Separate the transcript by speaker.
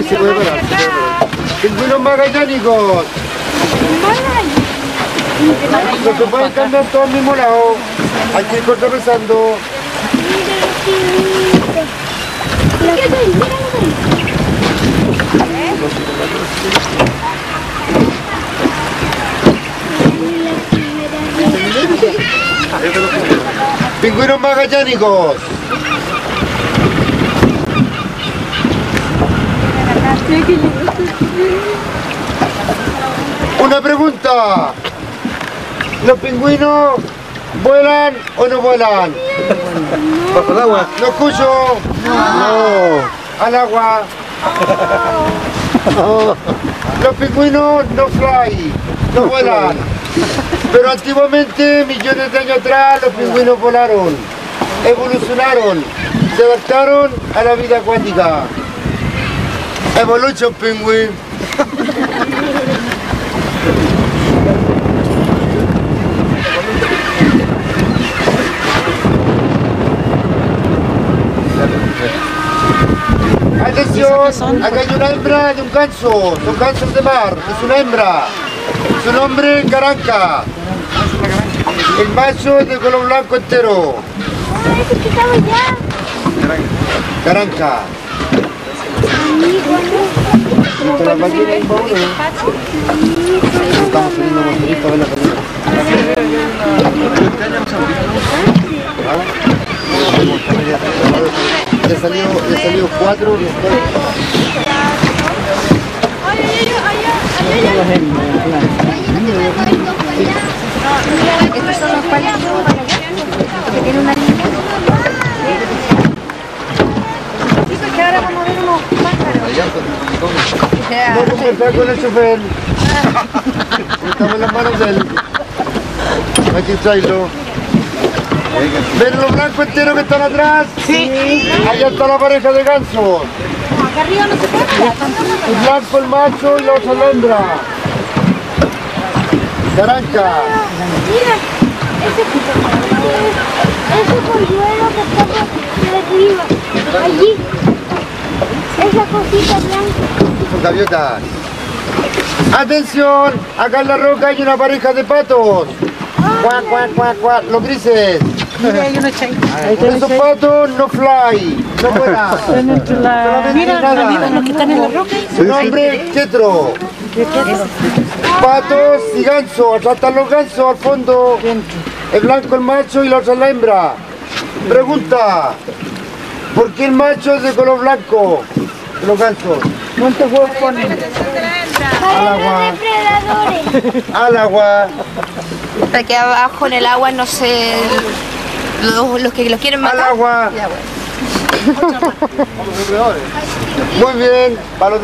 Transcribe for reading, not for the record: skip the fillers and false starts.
Speaker 1: Ay, se puede parar. Pingüinos magallánicos. No se pueden cambiar todos al mismo lado. Hay que ir contrarrestando. Pingüinos magallánicos. Una pregunta. ¿Los pingüinos vuelan o no vuelan?
Speaker 2: ¿Bajo el agua?
Speaker 1: ¿Lo escucho? No. ¿Al agua? No. Los pingüinos no fly, no vuelan. Pero antiguamente, millones de años atrás, los pingüinos volaron, evolucionaron, se adaptaron a la vida acuática. Evolution penguin. Atención, acá hay una hembra de un ganso, son gansos de mar, es una hembra. Su nombre es Caranca. El macho es de color blanco entero. Caranca. Estamos teniendo motorista de la comida. Le salió 4.
Speaker 3: Estos son los palitos que tienen una línea. Sí, porque ahora vamos a ver unos pájaros.
Speaker 1: No conversar con el chofer. Estamos en las manos de él. Aquí traerlo. ¿Ven los blancos enteros que están atrás? Sí. Allá está la pareja de gansos.
Speaker 3: Acá arriba no se puede.
Speaker 1: El blanco el macho y la otra la hembra. Caranca.
Speaker 3: Mira, ese polluelo que está por arriba, allí, esa cosita blanca.
Speaker 1: Son gaviotas. ¡Atención! Acá en la roca hay una pareja de patos. ¡Cuac, cuac, cuac, cuac! Los grises.
Speaker 4: Mira, hay una chaita.
Speaker 1: Esos patos no fly, no vuelan.
Speaker 4: Mira, los que están en la roca.
Speaker 1: Su nombre es Quetro. Patos y gansos. Atrás están los gansos al fondo. El blanco el macho y la otra la hembra. Pregunta. ¿Por qué el macho es de color blanco? Los gansos. ¿Cuántos huevos ponen? Al agua. Al agua.
Speaker 5: Para que abajo en el agua no se... Los que los quieren matar.
Speaker 1: Al agua.
Speaker 5: Ya, bueno.
Speaker 1: Muy bien. Para los